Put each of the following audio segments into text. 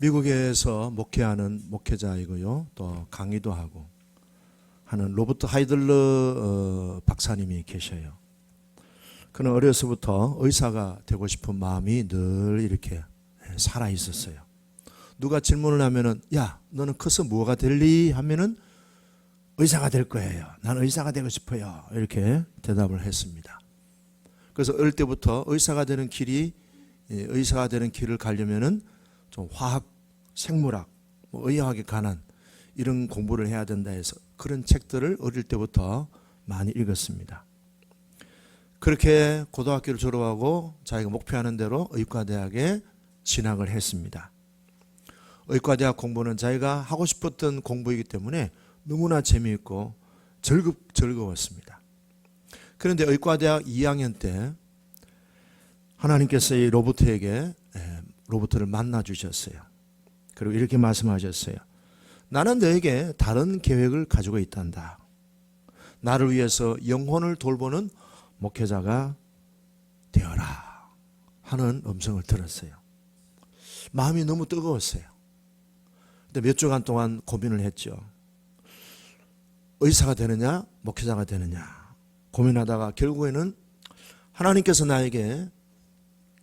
미국에서 목회하는 목회자이고요. 또 강의도 하고 하는 로버트 하이들러 박사님이 계셔요. 그는 어려서부터 의사가 되고 싶은 마음이 늘 이렇게 살아 있었어요. 누가 질문을 하면은 야, 너는 커서 뭐가 될리? 하면은 의사가 될 거예요. 나는 의사가 되고 싶어요. 이렇게 대답을 했습니다. 그래서 어릴 때부터 의사가 되는 길을 가려면은 좀 화학, 생물학, 의학에 관한 이런 공부를 해야 된다 해서 그런 책들을 어릴 때부터 많이 읽었습니다. 그렇게 고등학교를 졸업하고 자기가 목표하는 대로 의과대학에 진학을 했습니다. 의과대학 공부는 자기가 하고 싶었던 공부이기 때문에 너무나 재미있고 즐거웠습니다. 그런데 의과대학 2학년 때 하나님께서 이 로버트에게 로버트를 만나 주셨어요. 그리고 이렇게 말씀하셨어요. 나는 너에게 다른 계획을 가지고 있단다. 나를 위해서 영혼을 돌보는 목회자가 되어라 하는 음성을 들었어요. 마음이 너무 뜨거웠어요. 근데 몇 주간 동안 고민을 했죠. 의사가 되느냐 목회자가 되느냐 고민하다가 결국에는 하나님께서 나에게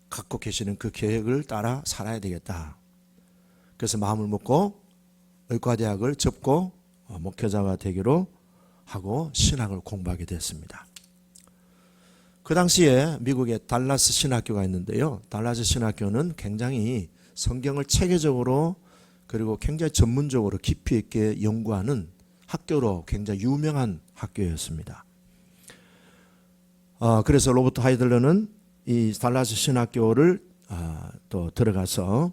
갖고 계시는 그 계획을 따라 살아야 되겠다. 그래서 마음을 먹고 의과대학을 접고 목회자가 되기로 하고 신학을 공부하게 됐습니다. 그 당시에 미국에 달라스 신학교가 있는데요. 달라스 신학교는 굉장히 성경을 체계적으로 그리고 굉장히 전문적으로 깊이 있게 연구하는 학교로 굉장히 유명한 학교였습니다. 그래서 로버트 하이들러는 이 달라스 신학교를 또 들어가서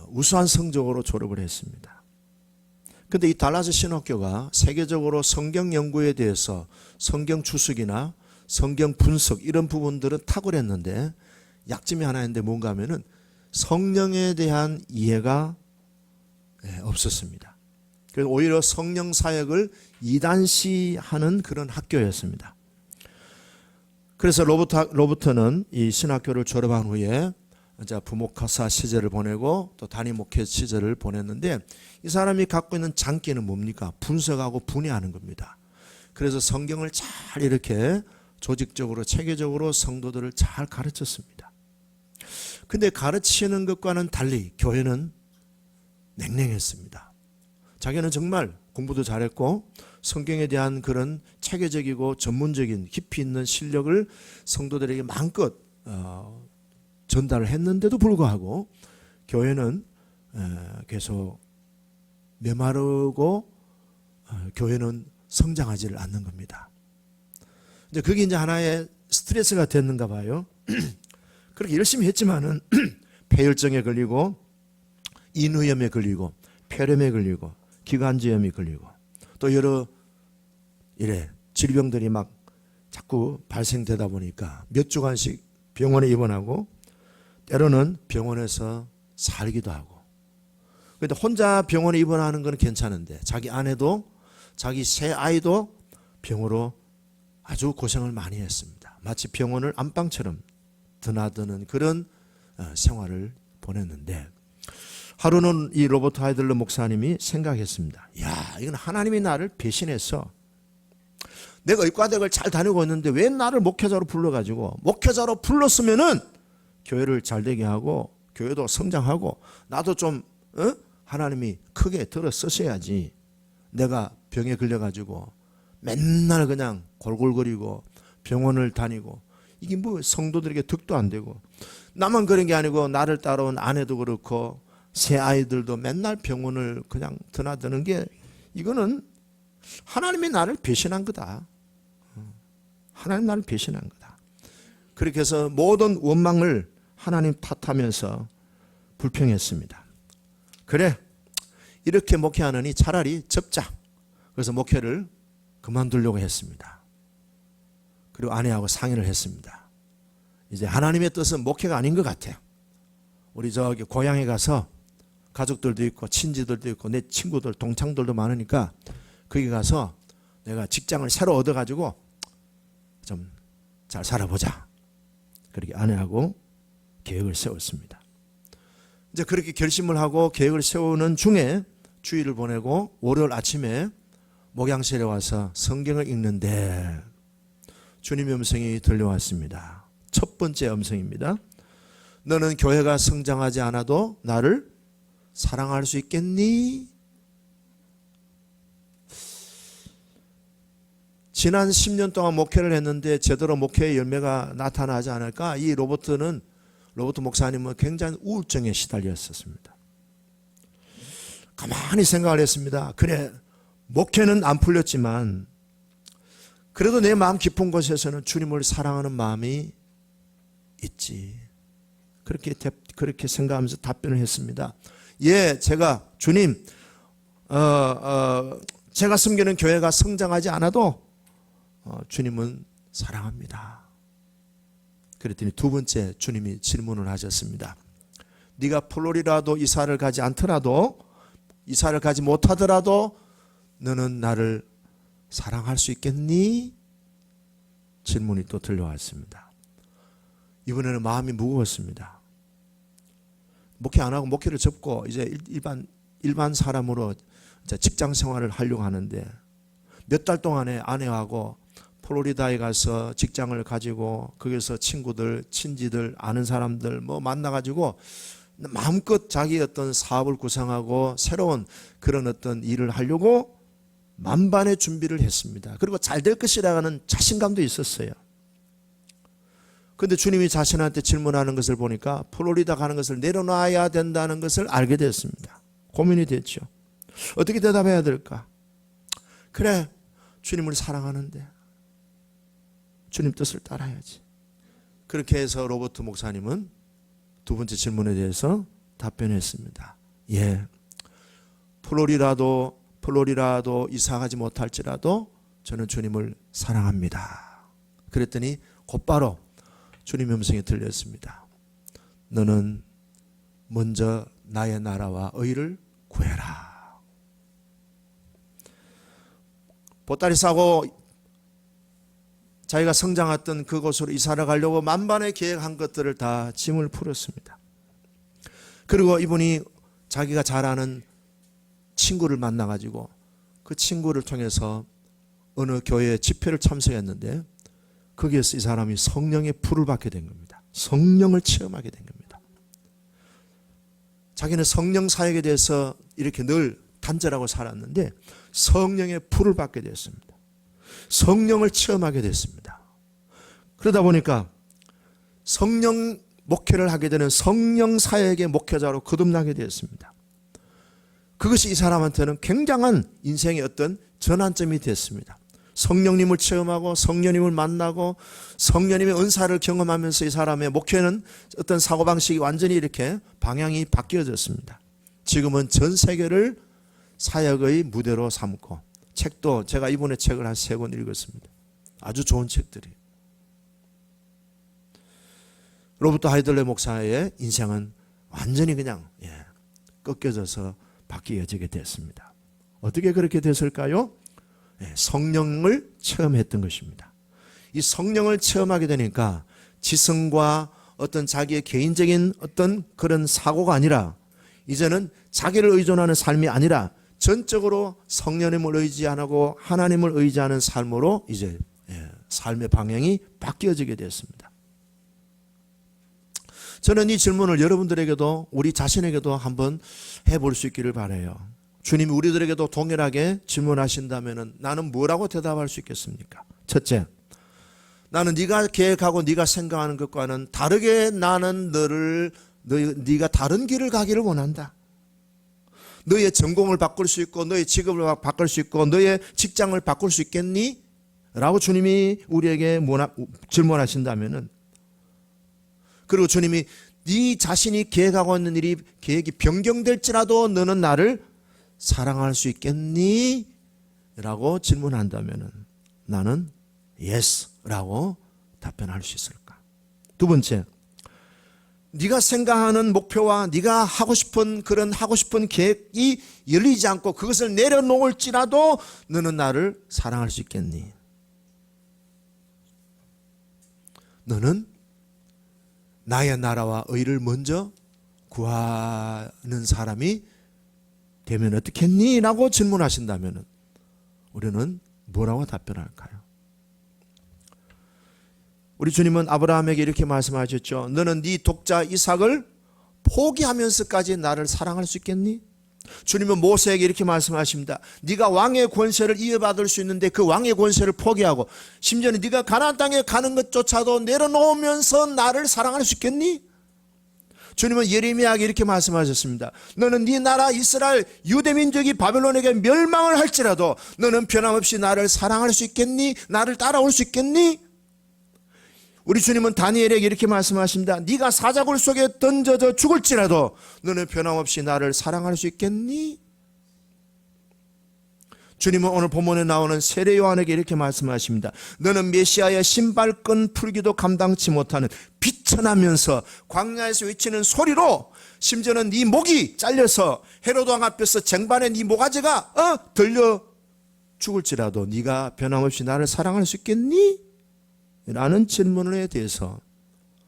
우수한 성적으로 졸업을 했습니다. 그런데 이 달라스 신학교가 세계적으로 성경 연구에 대해서 성경 주석이나 성경 분석 이런 부분들은 탁월했는데 약점이 하나 있는데 뭔가 하면은 성령에 대한 이해가 없었습니다. 그래서 오히려 성령 사역을 이단시하는 그런 학교였습니다. 그래서 로버트는 이 신학교를 졸업한 후에 이제 부목사 시절을 보내고 또 단임 목회 시절을 보냈는데 이 사람이 갖고 있는 장기는 뭡니까? 분석하고 분해하는 겁니다. 그래서 성경을 잘 이렇게 조직적으로 체계적으로 성도들을 잘 가르쳤습니다. 근데 가르치는 것과는 달리 교회는 냉랭했습니다. 자기는 정말 공부도 잘했고 성경에 대한 그런 체계적이고 전문적인 깊이 있는 실력을 성도들에게 마음껏 전달을 했는데도 불구하고 교회는 계속 메마르고 교회는 성장하지를 않는 겁니다. 이제 그게 이제 하나의 스트레스가 됐는가 봐요. 그렇게 열심히 했지만은 폐혈증에 걸리고 인후염에 걸리고 폐렴에 걸리고 기관지염이 걸리고 또 여러 질병들이 막 자꾸 발생되다 보니까 몇 주간씩 병원에 입원하고 때로는 병원에서 살기도 하고. 그런데 혼자 병원에 입원하는 건 괜찮은데 자기 아내도 자기 새 아이도 병으로 아주 고생을 많이 했습니다. 마치 병원을 안방처럼 드나드는 그런 생활을 보냈는데 하루는 이 로버트 하이들러 목사님이 생각했습니다. 야, 이건 하나님이 나를 배신했어. 내가 의과대학을 잘 다니고 있는데 왜 나를 목회자로 불러가지고 목회자로 불렀으면은 교회를 잘 되게 하고 교회도 성장하고 나도 좀 하나님이 크게 들어 쓰셔야지. 내가 병에 걸려가지고 맨날 그냥 골골거리고 병원을 다니고 이게 뭐 성도들에게 득도 안 되고 나만 그런 게 아니고 나를 따라온 아내도 그렇고 새 아이들도 맨날 병원을 그냥 드나드는 게 이거는 하나님이 나를 배신한 거다. 하나님 나를 배신한 거다. 그렇게 해서 모든 원망을 하나님 탓하면서 불평했습니다. 그래, 이렇게 목회하느니 차라리 접자. 그래서 목회를 그만두려고 했습니다. 그리고 아내하고 상의를 했습니다. 이제 하나님의 뜻은 목회가 아닌 것 같아요. 우리 저기 고향에 가서 가족들도 있고 친지들도 있고 내 친구들 동창들도 많으니까 거기 가서 내가 직장을 새로 얻어가지고 좀 잘 살아보자. 그렇게 아내하고 계획을 세웠습니다. 이제 그렇게 결심을 하고 계획을 세우는 중에 주일을 보내고 월요일 아침에 목양실에 와서 성경을 읽는데 주님의 음성이 들려왔습니다. 첫 번째 음성입니다. 너는 교회가 성장하지 않아도 나를 사랑할 수 있겠니? 지난 10년 동안 목회를 했는데 제대로 목회의 열매가 나타나지 않을까? 이 로버트 목사님은 굉장히 우울증에 시달렸었습니다. 가만히 생각을 했습니다. 그래, 목회는 안 풀렸지만 그래도 내 마음 깊은 곳에서는 주님을 사랑하는 마음이 있지. 그렇게 생각하면서 답변을 했습니다. 예, 제가 주님, 제가 섬기는 교회가 성장하지 않아도 주님은 사랑합니다. 그랬더니 두 번째 주님이 질문을 하셨습니다. 네가 플로리다도 이사를 가지 않더라도, 이사를 가지 못하더라도 너는 나를 사랑할 수 있겠니? 질문이 또 들려왔습니다. 이번에는 마음이 무거웠습니다. 목회 안 하고 목회를 접고 이제 일반 사람으로 이제 직장 생활을 하려고 하는데 몇 달 동안에 아내하고 플로리다에 가서 직장을 가지고 거기서 친구들, 친지들, 아는 사람들 뭐 만나가지고 마음껏 자기 어떤 사업을 구상하고 새로운 그런 어떤 일을 하려고 만반의 준비를 했습니다. 그리고 잘 될 것이라는 자신감도 있었어요. 그런데 주님이 자신한테 질문하는 것을 보니까 플로리다 가는 것을 내려놔야 된다는 것을 알게 됐습니다. 고민이 됐죠. 어떻게 대답해야 될까? 그래, 주님을 사랑하는데 주님 뜻을 따라야지. 그렇게 해서 로버트 목사님은 두 번째 질문에 대해서 답변했습니다. 예, 플로리다도 이사가지 못할지라도 저는 주님을 사랑합니다. 그랬더니 곧바로 주님의 음성이 들렸습니다. 너는 먼저 나의 나라와 의를 구해라. 보따리 싸고 자기가 성장했던 그곳으로 이사를 가려고 만반의 계획한 것들을 다 짐을 풀었습니다. 그리고 이분이 자기가 잘 아는 친구를 만나가지고 그 친구를 통해서 어느 교회 집회를 참석했는데 거기에서 이 사람이 성령의 불을 받게 된 겁니다. 성령을 체험하게 된 겁니다. 자기는 성령 사역에 대해서 이렇게 늘 단절하고 살았는데 성령의 불을 받게 됐습니다. 성령을 체험하게 됐습니다. 그러다 보니까 성령 목회를 하게 되는 성령 사역의 목회자로 거듭나게 되었습니다. 그것이 이 사람한테는 굉장한 인생의 어떤 전환점이 됐습니다. 성령님을 체험하고 성령님을 만나고 성령님의 은사를 경험하면서 이 사람의 목회는 어떤 사고방식이 완전히 이렇게 방향이 바뀌어졌습니다. 지금은 전 세계를 사역의 무대로 삼고 책도 제가 이번에 책을 한 3권 읽었습니다. 아주 좋은 책들이. 로버트 하이들레 목사의 인생은 완전히 그냥 꺾여져서 바뀌어지게 됐습니다. 어떻게 그렇게 됐을까요? 성령을 체험했던 것입니다. 이 성령을 체험하게 되니까 지성과 어떤 자기의 개인적인 어떤 그런 사고가 아니라 이제는 자기를 의존하는 삶이 아니라 전적으로 성령님을 의지 안 하고 하나님을 의지하는 삶으로 이제 삶의 방향이 바뀌어지게 됐습니다. 저는 이 질문을 여러분들에게도 우리 자신에게도 한번 해볼 수 있기를 바라요. 주님이 우리들에게도 동일하게 질문하신다면 나는 뭐라고 대답할 수 있겠습니까? 첫째, 나는 네가 계획하고 네가 생각하는 것과는 다르게 나는 네가 다른 길을 가기를 원한다. 너의 전공을 바꿀 수 있고 너의 직업을 바꿀 수 있고 너의 직장을 바꿀 수 있겠니? 라고 주님이 우리에게 질문하신다면은, 그리고 주님이 네 자신이 계획하고 있는 일이 계획이 변경될지라도 너는 나를 사랑할 수 있겠니? 라고 질문한다면은 나는 yes 라고 답변할 수 있을까? 두 번째, 네가 생각하는 목표와 네가 하고 싶은 계획이 열리지 않고 그것을 내려놓을지라도 너는 나를 사랑할 수 있겠니? 너는 나의 나라와 의를 먼저 구하는 사람이 되면 어떻겠니? 라고 질문하신다면 우리는 뭐라고 답변할까요? 우리 주님은 아브라함에게 이렇게 말씀하셨죠. 너는 네 독자 이삭을 포기하면서까지 나를 사랑할 수 있겠니? 주님은 모세에게 이렇게 말씀하십니다. 네가 왕의 권세를 이어받을 수 있는데 그 왕의 권세를 포기하고 심지어는 네가 가나안 땅에 가는 것조차도 내려놓으면서 나를 사랑할 수 있겠니? 주님은 예레미야에게 이렇게 말씀하셨습니다. 너는 네 나라 이스라엘 유대민족이 바벨론에게 멸망을 할지라도 너는 변함없이 나를 사랑할 수 있겠니? 나를 따라올 수 있겠니? 우리 주님은 다니엘에게 이렇게 말씀하십니다. 네가 사자굴 속에 던져져 죽을지라도 너는 변함없이 나를 사랑할 수 있겠니? 주님은 오늘 본문에 나오는 세례 요한에게 이렇게 말씀하십니다. 너는 메시아의 신발끈 풀기도 감당치 못하는 비천하면서 광야에서 외치는 소리로 심지어는 네 목이 잘려서 헤로드 왕 앞에서 쟁반에 네 모가지가 들려 죽을지라도 네가 변함없이 나를 사랑할 수 있겠니? 라는 질문에 대해서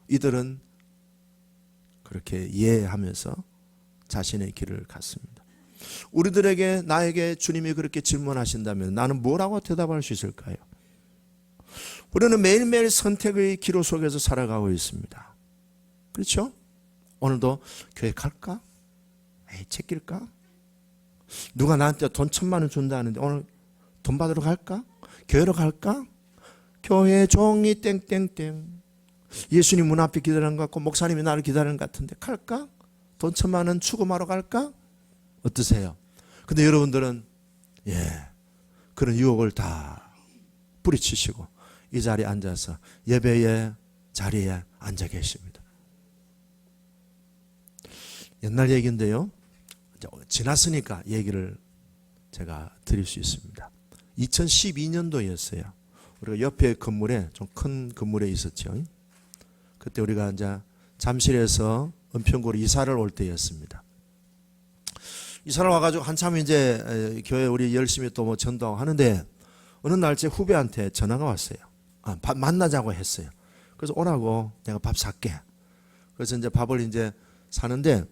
이들은 그렇게 이해하면서 자신의 길을 갔습니다. 우리들에게 나에게 주님이 그렇게 질문하신다면 나는 뭐라고 대답할 수 있을까요? 우리는 매일매일 선택의 기로 속에서 살아가고 있습니다. 그렇죠? 오늘도 교회 갈까? 에이, 제낄까? 누가 나한테 돈 1,000만 원 준다는데 오늘 돈 받으러 갈까? 교회로 갈까? 교회 종이 땡땡땡. 예수님 문 앞에 기다리는 것 같고 목사님이 나를 기다리는 것 같은데 갈까? 돈 1,000만 원 추금하러 갈까? 어떠세요? 근데 여러분들은 그런 유혹을 다 뿌리치시고 이 자리에 앉아서 예배의 자리에 앉아 계십니다. 옛날 얘기인데요. 지났으니까 얘기를 제가 드릴 수 있습니다. 2012년도였어요. 우리가 옆에 건물에 좀 큰 건물에 있었죠. 그때 우리가 이제 잠실에서 은평구로 이사를 올 때였습니다. 이사를 와가지고 한참 이제 교회 우리 열심히 또 뭐 전도하고 하는데 어느 날 제 후배한테 전화가 왔어요. 밥 만나자고 했어요. 그래서 오라고 내가 밥 살게. 그래서 이제 밥을 이제 사는데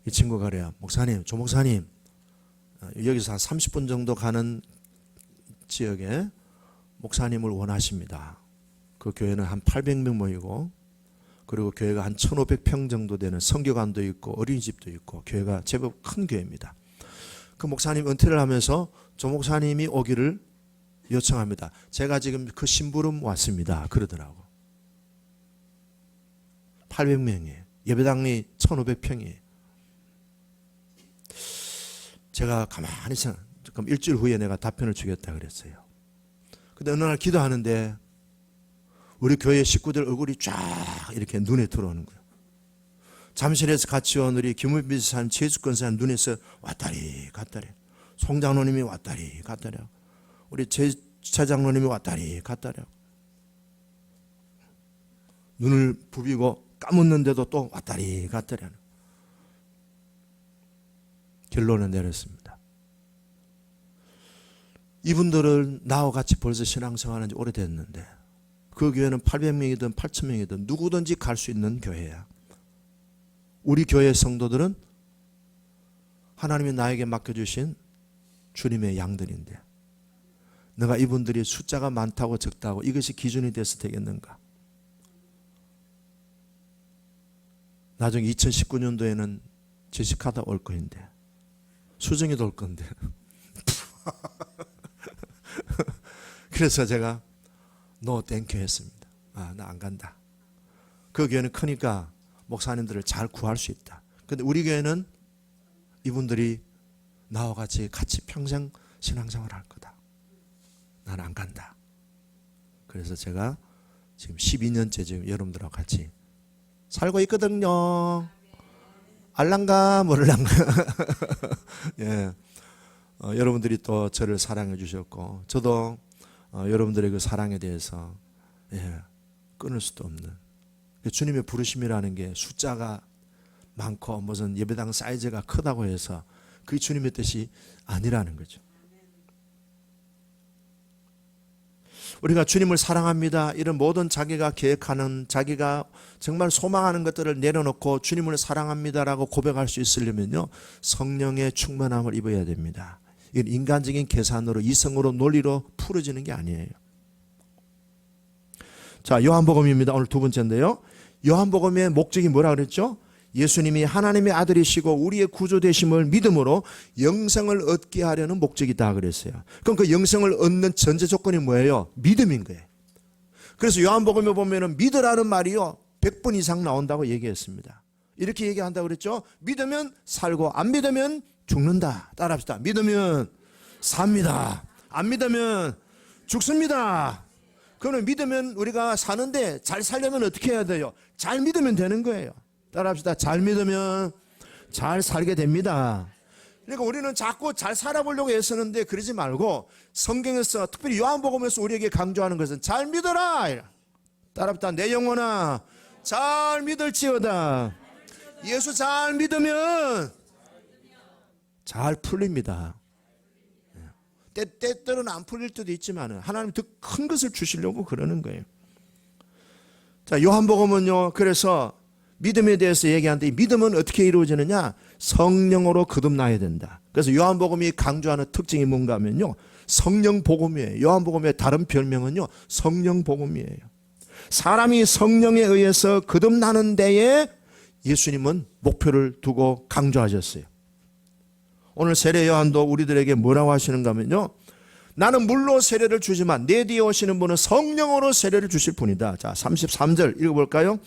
이 친구가 그래요. 목사님, 조 목사님, 여기서 한 30분 정도 가는 지역에 목사님을 원하십니다. 그 교회는 한 800명 모이고 그리고 교회가 한 1,500평 정도 되는 성교관도 있고 어린이집도 있고 교회가 제법 큰 교회입니다. 그 목사님 은퇴를 하면서 조 목사님이 오기를 요청합니다. 제가 지금 그 심부름 왔습니다. 그러더라고. 800명이에요. 예배당이 1,500평이에요. 제가 가만히 생각, 그럼 일주일 후에 내가 답변을 주겠다 그랬어요. 근데 어느 날 기도하는데 우리 교회 식구들 얼굴이 쫙 이렇게 눈에 들어오는 거예요. 잠실에서 같이 온 우리 김우빈 집사님, 최숙권 집사님 눈에서 왔다리 갔다리, 송 장로님이 왔다리 갔다리, 우리 최 장로님이 왔다리 갔다리, 눈을 부비고 까묻는데도 또 왔다리 갔다리 하는 결론을 내렸습니다. 이분들은 나와 같이 벌써 신앙생활한 지 오래됐는데 그 교회는 800명이든 8,000명이든 누구든지 갈 수 있는 교회야. 우리 교회 성도들은 하나님이 나에게 맡겨주신 주님의 양들인데 내가 이분들이 숫자가 많다고 적다고 이것이 기준이 돼서 되겠는가? 나중에 2019년도에는 제시카다 올 거인데 수정이도 올 건데 그래서 제가 노 땡큐 했습니다. 나 안 간다. 그 교회는 크니까 목사님들을 잘 구할 수 있다. 근데 우리 교회는 이분들이 나와 같이 평생 신앙생활 할 거다. 나는 안 간다. 그래서 제가 지금 12년째 지금 여러분들하고 같이 살고 있거든요. 알랑가 모를랑가. 예. 여러분들이 또 저를 사랑해 주셨고 저도 여러분들의 그 사랑에 대해서 끊을 수도 없는 주님의 부르심이라는 게 숫자가 많고 무슨 예배당 사이즈가 크다고 해서 그게 주님의 뜻이 아니라는 거죠. 우리가 주님을 사랑합니다, 이런 모든 자기가 계획하는, 자기가 정말 소망하는 것들을 내려놓고 주님을 사랑합니다라고 고백할 수 있으려면요, 성령의 충만함을 입어야 됩니다. 이건 인간적인 계산으로, 이성으로, 논리로 풀어지는 게 아니에요. 자, 요한복음입니다. 오늘 두 번째인데요, 요한복음의 목적이 뭐라 그랬죠? 예수님이 하나님의 아들이시고 우리의 구주 되심을 믿음으로 영생을 얻게 하려는 목적이다 그랬어요. 그럼 그 영생을 얻는 전제 조건이 뭐예요? 믿음인 거예요. 그래서 요한복음에 보면은 믿으라는 말이요 100번 이상 나온다고 얘기했습니다. 이렇게 얘기한다고 그랬죠. 믿으면 살고 안 믿으면 죽는다. 따라합시다. 믿으면 삽니다. 안 믿으면 죽습니다. 그러면 믿으면 우리가 사는데 잘 살려면 어떻게 해야 돼요? 잘 믿으면 되는 거예요. 따라합시다. 잘 믿으면 잘 살게 됩니다. 그러니까 우리는 자꾸 잘 살아보려고 애쓰는데 그러지 말고, 성경에서 특별히 요한복음에서 우리에게 강조하는 것은 잘 믿어라. 따라합시다. 내 영혼아 잘 믿을지어다. 예수 잘 믿으면 잘 풀립니다. 때때로는 안 풀릴 때도 있지만 하나님 더 큰 것을 주시려고 그러는 거예요. 자, 요한복음은요, 그래서 믿음에 대해서 얘기하는데, 믿음은 어떻게 이루어지느냐? 성령으로 거듭나야 된다. 그래서 요한복음이 강조하는 특징이 뭔가 하면요, 성령복음이에요. 요한복음의 다른 별명은요, 성령복음이에요. 사람이 성령에 의해서 거듭나는 데에 예수님은 목표를 두고 강조하셨어요. 오늘 세례 요한도 우리들에게 뭐라고 하시는가 하면요, 나는 물로 세례를 주지만 내 뒤에 오시는 분은 성령으로 세례를 주실 분이다. 자, 33절 읽어볼까요?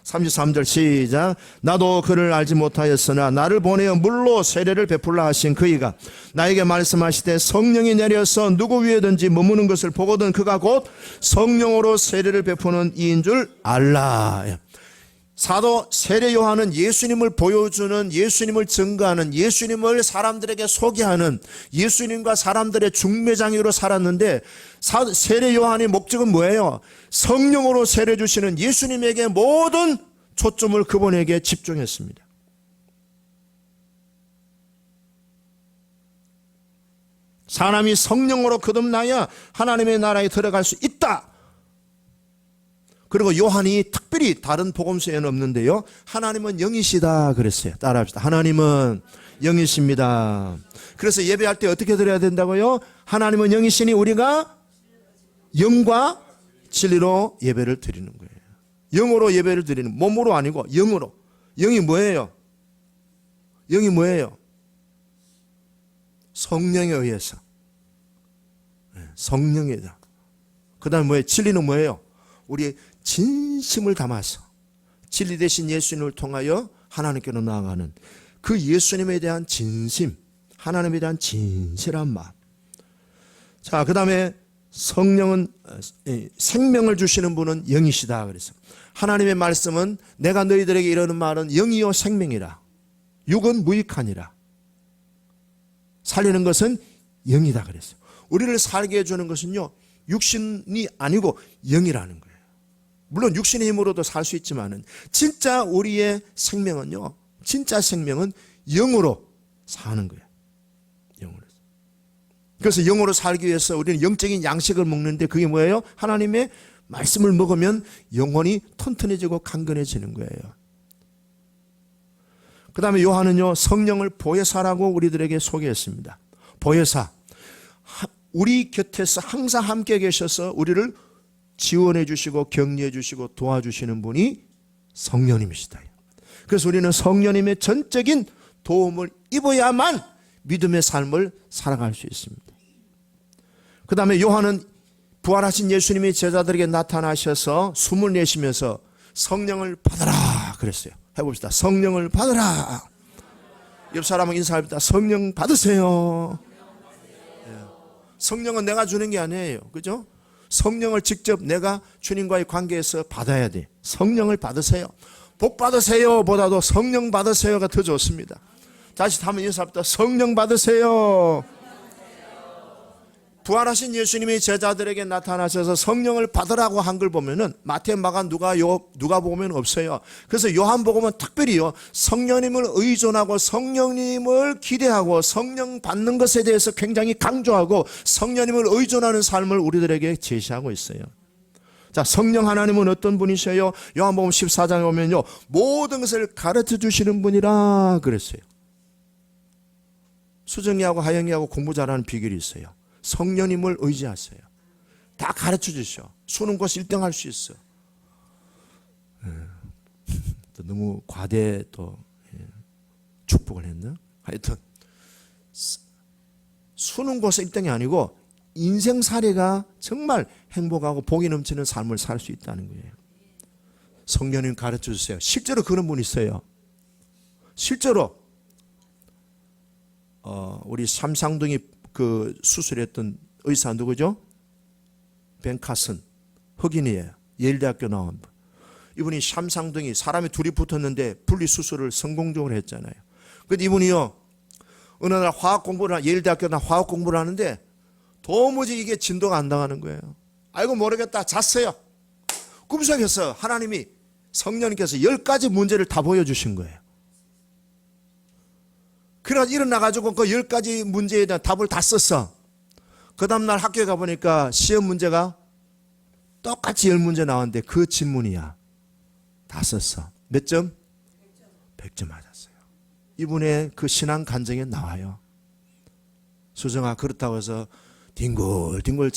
33절 시작. 나도 그를 알지 못하였으나 나를 보내어 물로 세례를 베풀라 하신 그이가 나에게 말씀하시되 성령이 내려서 누구 위에든지 머무는 것을 보거든 그가 곧 성령으로 세례를 베푸는 이인 줄 알라. 사도 세례 요한은 예수님을 보여주는, 예수님을 증거하는, 예수님을 사람들에게 소개하는, 예수님과 사람들의 중매장이로 살았는데, 세례 요한의 목적은 뭐예요? 성령으로 세례 주시는 예수님에게 모든 초점을 그분에게 집중했습니다. 사람이 성령으로 거듭나야 하나님의 나라에 들어갈 수 있다. 그리고 요한이 특별히 다른 복음서에는 없는데요, 하나님은 영이시다 그랬어요. 따라합시다. 하나님은 영이십니다. 그래서 예배할 때 어떻게 드려야 된다고요? 하나님은 영이시니 우리가 영과 진리로 예배를 드리는 거예요. 영으로 예배를 드리는, 몸으로 아니고 영으로. 영이 뭐예요? 영이 뭐예요? 성령에 의해서. 성령이다. 그 다음에 뭐예요? 진리는 뭐예요? 우리의 진심을 담아서 진리 되신 예수님을 통하여 하나님께로 나아가는 그 예수님에 대한 진심, 하나님에 대한 진실한 마음. 자, 그 다음에 성령은 생명을 주시는 분은 영이시다 그래서 하나님의 말씀은 내가 너희들에게 이르는 말은 영이요 생명이라. 육은 무익하니라. 살리는 것은 영이다 그랬어요. 우리를 살게 해주는 것은요, 육신이 아니고 영이라는 거예요. 물론 육신의 힘으로도 살 수 있지만은 진짜 우리의 생명은요, 진짜 생명은 영으로 사는 거예요. 영으로. 그래서 영으로 살기 위해서 우리는 영적인 양식을 먹는데 그게 뭐예요? 하나님의 말씀을 먹으면 영혼이 튼튼해지고 강건해지는 거예요. 그 다음에 요한은요, 성령을 보혜사라고 우리들에게 소개했습니다. 보혜사. 우리 곁에서 항상 함께 계셔서 우리를 지원해 주시고 격려해 주시고 도와주시는 분이 성령님이시다. 그래서 우리는 성령님의 전적인 도움을 입어야만 믿음의 삶을 살아갈 수 있습니다. 그 다음에 요한은 부활하신 예수님이 제자들에게 나타나셔서 숨을 내쉬면서 성령을 받으라 그랬어요. 해봅시다. 성령을 받으라. 옆 사람은 인사합니다. 성령 받으세요. 성령은 내가 주는 게 아니에요. 그죠? 성령을 직접 내가 주님과의 관계에서 받아야 돼. 성령을 받으세요. 복 받으세요 보다도 성령 받으세요가 더 좋습니다. 다시 한번 인사합니다. 성령 받으세요. 부활하신 예수님이 제자들에게 나타나셔서 성령을 받으라고 한 걸 보면은 마태, 마가, 누가 보면 없어요. 그래서 요한복음은 특별히요, 성령님을 의존하고 성령님을 기대하고 성령 받는 것에 대해서 굉장히 강조하고 성령님을 의존하는 삶을 우리들에게 제시하고 있어요. 자, 성령 하나님은 어떤 분이셔요? 요한복음 14장에 보면요, 모든 것을 가르쳐 주시는 분이라 그랬어요. 수정이하고 하영이하고 공부 잘하는 비결이 있어요. 성령님을 의지하세요. 다 가르쳐 주셔. 수능고시 1등 할 수 있어. 또 너무 과대 또 축복을 했나? 하여튼 수능고시 1등이 아니고 인생살이가 정말 행복하고 복이 넘치는 삶을 살 수 있다는 거예요. 성령님 가르쳐 주세요. 실제로 그런 분이 있어요. 실제로 우리 삼상둥이 그 수술했던 의사 누구죠? 벤카슨, 흑인이에요. 예일대학교 나온 분. 이분이 삼상둥이, 사람이 둘이 붙었는데 분리수술을 성공적으로 했잖아요. 근데 이분이요, 어느 날 예일대학교 화학 공부를 하는데 도무지 이게 진도가 안 나가는 거예요. 아이고 모르겠다, 잤어요. 꿈속에서 하나님이, 성령님께서 10가지 문제를 다 보여주신 거예요. 그래서 일어나가지고 그 10가지 문제에 대한 답을 다 썼어. 그 다음날 학교에 가보니까 시험 문제가 똑같이 10문제 나왔는데 그 질문이야. 다 썼어. 몇 점? 100점 맞았어요. 이분의 그 신앙 간증에 나와요. 수정아, 그렇다고 해서 뒹굴뒹굴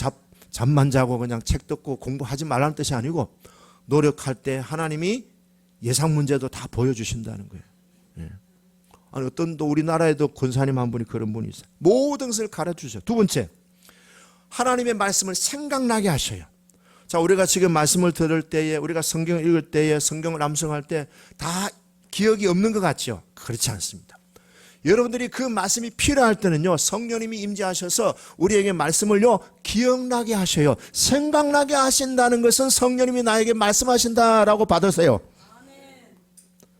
잠만 자고 그냥 책 듣고 공부하지 말라는 뜻이 아니고 노력할 때 하나님이 예상 문제도 다 보여주신다는 거예요. 예. 아니, 어떤 또 우리나라에도 권사님 한 분이 그런 분이 있어요. 모든 것을 가르쳐주셔요. 두 번째, 하나님의 말씀을 생각나게 하셔요. 자, 우리가 지금 말씀을 들을 때에, 우리가 성경을 읽을 때에, 성경을 암송할 때 다 기억이 없는 것 같죠? 그렇지 않습니다. 여러분들이 그 말씀이 필요할 때는요, 성령님이 임재하셔서 우리에게 말씀을요 기억나게 하셔요. 생각나게 하신다는 것은 성령님이 나에게 말씀하신다라고 받으세요.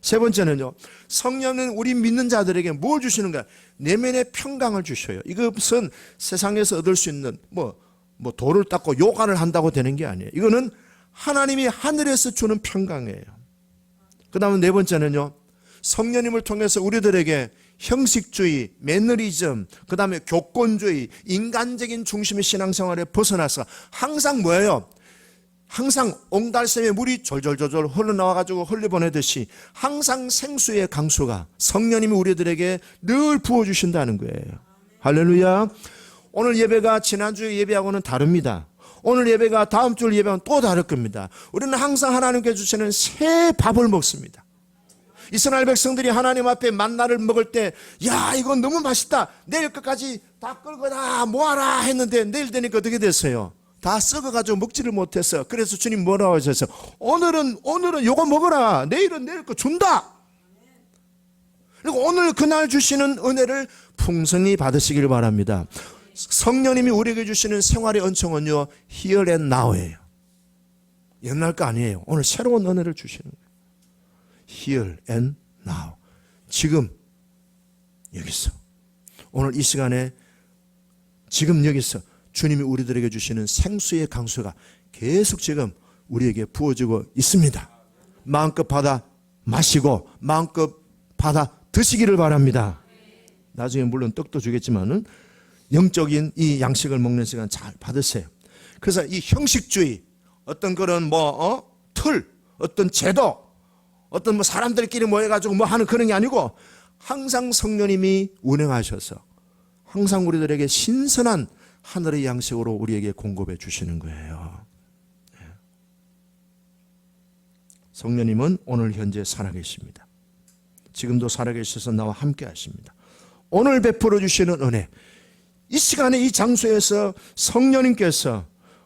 세 번째는요, 성령은 우리 믿는 자들에게 뭘 주시는가? 내면의 평강을 주셔요. 이것은 세상에서 얻을 수 있는 뭐 돌을 닦고 요간을 한다고 되는 게 아니에요. 이거는 하나님이 하늘에서 주는 평강이에요. 그 다음에 네 번째는요, 성령님을 통해서 우리들에게 형식주의, 매너리즘, 그 다음에 교권주의, 인간적인 중심의 신앙생활에 벗어나서 항상 뭐예요? 항상 옹달샘에 물이 졸졸졸 흘러나와가지고 흘려보내듯이 항상 생수의 강수가 성령님이 우리들에게 늘 부어주신다는 거예요. 할렐루야. 오늘 예배가 지난주 예배하고는 다릅니다. 오늘 예배가 다음 주 예배하고는 또 다를 겁니다. 우리는 항상 하나님께 주시는 새 밥을 먹습니다. 이스라엘 백성들이 하나님 앞에 만나를 먹을 때, 야, 이건 너무 맛있다, 내일 끝까지 다 끌고 다 모아라 했는데 내일 되니까 어떻게 됐어요? 다 썩어가지고 먹지를 못했어. 그래서 주님 뭐라고 하셨어요? 오늘은 요거 먹어라, 내일은 내일 거 준다. 그리고 오늘 그날 주시는 은혜를 풍성히 받으시길 바랍니다. 성령님이 우리에게 주시는 생활의 은총은요, here and now예요. 옛날 거 아니에요. 오늘 새로운 은혜를 주시는 거예요. Here and now. 지금 여기서, 오늘 이 시간에 지금 여기서 주님이 우리들에게 주시는 생수의 강수가 계속 지금 우리에게 부어지고 있습니다. 마음껏 받아 마시고 마음껏 받아 드시기를 바랍니다. 나중에 물론 떡도 주겠지만은 영적인 이 양식을 먹는 시간 잘 받으세요. 그래서 이 형식주의, 어떤 그런 틀, 어떤 제도, 어떤 사람들끼리 모여가지고 하는 그런 게 아니고 항상 성령님이 운행하셔서 항상 우리들에게 신선한 하늘의 양식으로 우리에게 공급해 주시는 거예요. 성령님은 오늘 현재 살아계십니다. 지금도 살아계셔서 나와 함께 하십니다. 오늘 베풀어 주시는 은혜, 이 시간에 이 장소에서 성령님께서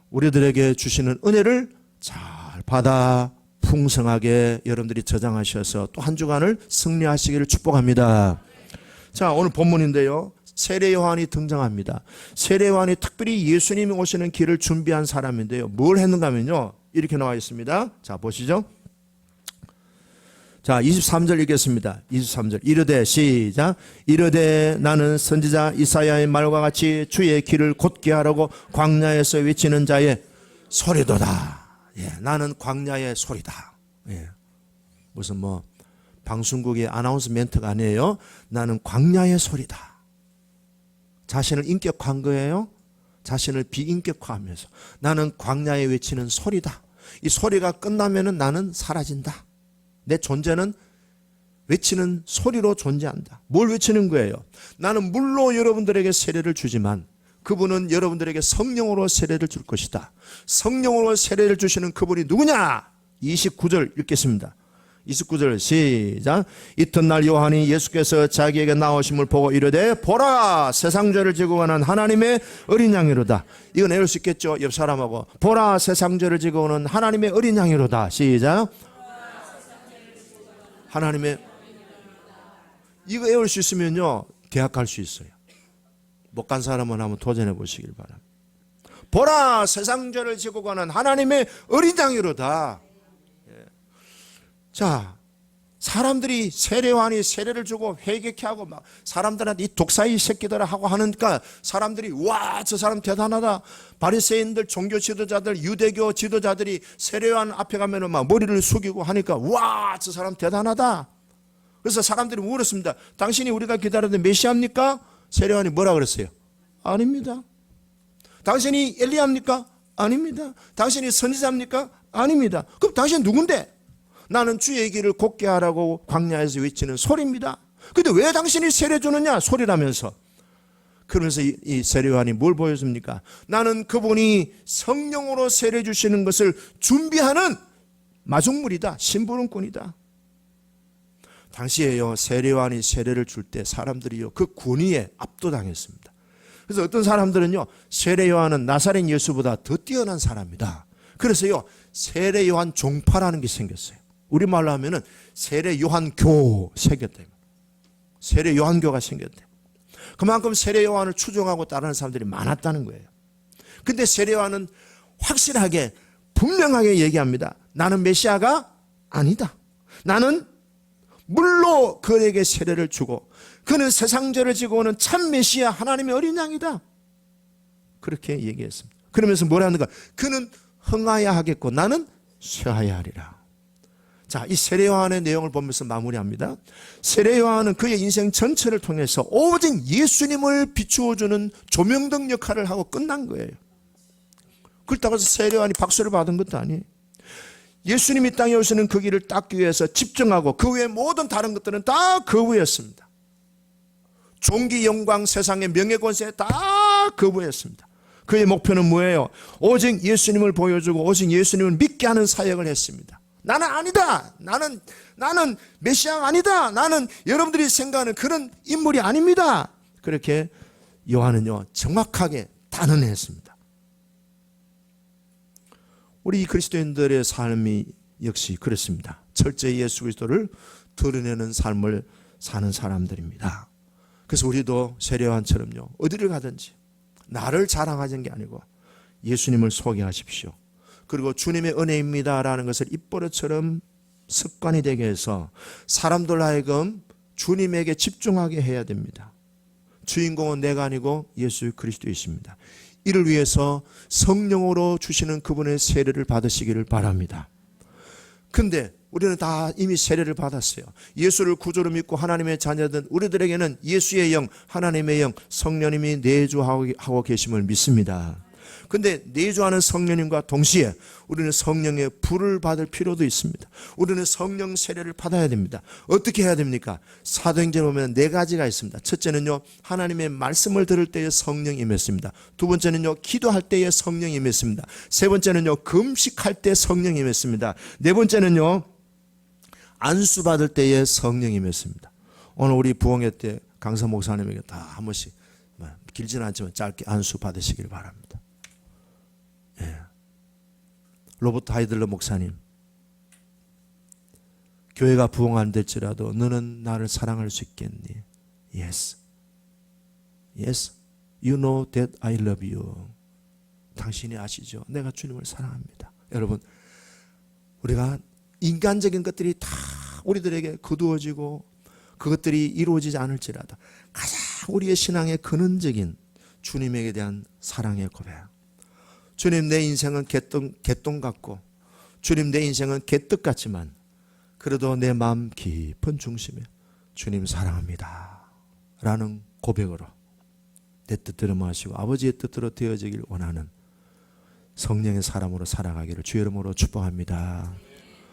우리들에게 주시는 은혜를 잘 받아 풍성하게 여러분들이 저장하셔서 또 한 주간을 승리하시기를 축복합니다. 자, 오늘 본문인데요, 세례 요한이 등장합니다. 세례 요한이 특별히 예수님이 오시는 길을 준비한 사람인데요, 뭘 했는가 하면요, 이렇게 나와 있습니다. 자, 보시죠. 자, 23절 읽겠습니다. 23절. 이르되, 시작. 이르되 나는 선지자 이사야의 말과 같이 주의 길을 곧게 하라고 광야에서 외치는 자의 소리도다. 예, 나는 광야의 소리다. 예. 무슨 뭐 방송국의 아나운스멘트가 아니에요. 나는 광야의 소리다. 자신을 인격화한 거예요. 자신을 비인격화하면서 나는 광야에 외치는 소리다. 이 소리가 끝나면은 나는 사라진다. 내 존재는 외치는 소리로 존재한다. 뭘 외치는 거예요? 나는 물로 여러분들에게 세례를 주지만 그분은 여러분들에게 성령으로 세례를 줄 것이다. 성령으로 세례를 주시는 그분이 누구냐? 29절 읽겠습니다. 29절 시작. 이튿날 요한이 예수께서 자기에게 나오심을 보고 이르되 보라 세상 죄를 지고 가는 하나님의 어린 양이로다. 이건 외울 수 있겠죠? 옆 사람하고 보라 세상 죄를 지고 오는 하나님의 어린 양이로다. 시작. 하나님의 이거 외울 수 있으면요 대학 갈 수 있어요. 못 간 사람은 한번 도전해 보시길 바랍니다. 보라 세상 죄를 지고 가는 하나님의 어린 양이로다. 자, 사람들이 세례요한이 세례를 주고 회개케 하고 막 사람들한테 이 독사이 새끼들아 하고 하니까 사람들이 와, 저 사람 대단하다. 바리새인들, 종교 지도자들, 유대교 지도자들이 세례요한 앞에 가면은 막 머리를 숙이고 하니까 와, 저 사람 대단하다. 그래서 사람들이 물었습니다. 당신이 우리가 기다리던 메시아입니까? 세례요한이 뭐라 그랬어요? 아닙니다. 당신이 엘리야입니까? 아닙니다. 당신이 선지자입니까? 아닙니다. 그럼 당신 누군데? 나는 주의 길을 곧게 하라고 광야에서 외치는 소리입니다. 근데 왜 당신이 세례 주느냐? 소리라면서. 그러면서 이 세례요한이 뭘 보여줍니까? 나는 그분이 성령으로 세례 주시는 것을 준비하는 마중물이다. 심부름꾼이다. 당시에요 세례요한이 세례를 줄 때 사람들이요 그 권위에 압도당했습니다. 그래서 어떤 사람들은요 세례요한은 나사렛 예수보다 더 뛰어난 사람이다. 그래서요 세례요한 종파라는 게 생겼어요. 우리말로 하면은 세례요한교 생겼다. 세례요한교가 생겼대. 그만큼 세례요한을 추종하고 따르는 사람들이 많았다는 거예요. 근데 세례요한은 확실하게 분명하게 얘기합니다. 나는 메시아가 아니다. 나는 물로 그에게 세례를 주고 그는 세상 죄를 지고 오는 참 메시아 하나님의 어린 양이다. 그렇게 얘기했습니다. 그러면서 뭐라는가? 그는 흥하야 하겠고 나는 쇠하야 하리라. 자, 이 세례요한의 내용을 보면서 마무리합니다. 세례요한은 그의 인생 전체를 통해서 오직 예수님을 비추어주는 조명등 역할을 하고 끝난 거예요. 그렇다고 해서 세례요한이 박수를 받은 것도 아니에요. 예수님이 땅에 오시는 그 길을 닦기 위해서 집중하고 그 외의 모든 다른 것들은 다 거부했습니다. 종기, 영광, 세상의 명예, 권세 다 거부했습니다. 그의 목표는 뭐예요? 오직 예수님을 보여주고 오직 예수님을 믿게 하는 사역을 했습니다. 나는 아니다. 나는 메시아가 아니다. 나는 여러분들이 생각하는 그런 인물이 아닙니다. 그렇게 요한은요 정확하게 단언했습니다. 우리 그리스도인들의 삶이 역시 그렇습니다. 철저히 예수 그리스도를 드러내는 삶을 사는 사람들입니다. 그래서 우리도 세례요한처럼요 어디를 가든지 나를 자랑하는 게 아니고 예수님을 소개하십시오. 그리고 주님의 은혜입니다라는 것을 입버릇처럼 습관이 되게 해서 사람들 하여금 주님에게 집중하게 해야 됩니다. 주인공은 내가 아니고 예수 그리스도이십니다. 이를 위해서 성령으로 주시는 그분의 세례를 받으시기를 바랍니다. 근데 우리는 다 이미 세례를 받았어요. 예수를 구주로 믿고 하나님의 자녀된 우리들에게는 예수의 영, 하나님의 영, 성령님이 내주하고 계심을 믿습니다. 근데 내주하는 성령님과 동시에 우리는 성령의 불을 받을 필요도 있습니다. 우리는 성령 세례를 받아야 됩니다. 어떻게 해야 됩니까? 사도행전에 보면 4가지가 있습니다. 첫째는요 하나님의 말씀을 들을 때에 성령이 임했습니다. 두 번째는요 기도할 때에 성령이 임했습니다. 세 번째는요 금식할 때 성령이 임했습니다. 네 번째는요 안수 받을 때에 성령이 임했습니다. 오늘 우리 부흥회 때 강사 목사님에게 다 한 번씩 길지는 않지만 짧게 안수 받으시길 바랍니다. 예. 로버트 하이들러 목사님, 교회가 부흥 안 될지라도 너는 나를 사랑할 수 있겠니? Yes. Yes. You know that I love you. 당신이 아시죠? 내가 주님을 사랑합니다. 여러분, 우리가 인간적인 것들이 다 우리들에게 거두어지고 그것들이 이루어지지 않을지라도 가장 우리의 신앙의 근원적인 주님에게 대한 사랑의 고백. 주님, 내 인생은 개똥 같고 주님, 내 인생은 개떡 같지만 그래도 내 마음 깊은 중심에 주님 사랑합니다 라는 고백으로 내 뜻대로 마시고 아버지의 뜻대로 되어지길 원하는 성령의 사람으로 살아가기를 주의 이름으로 축복합니다.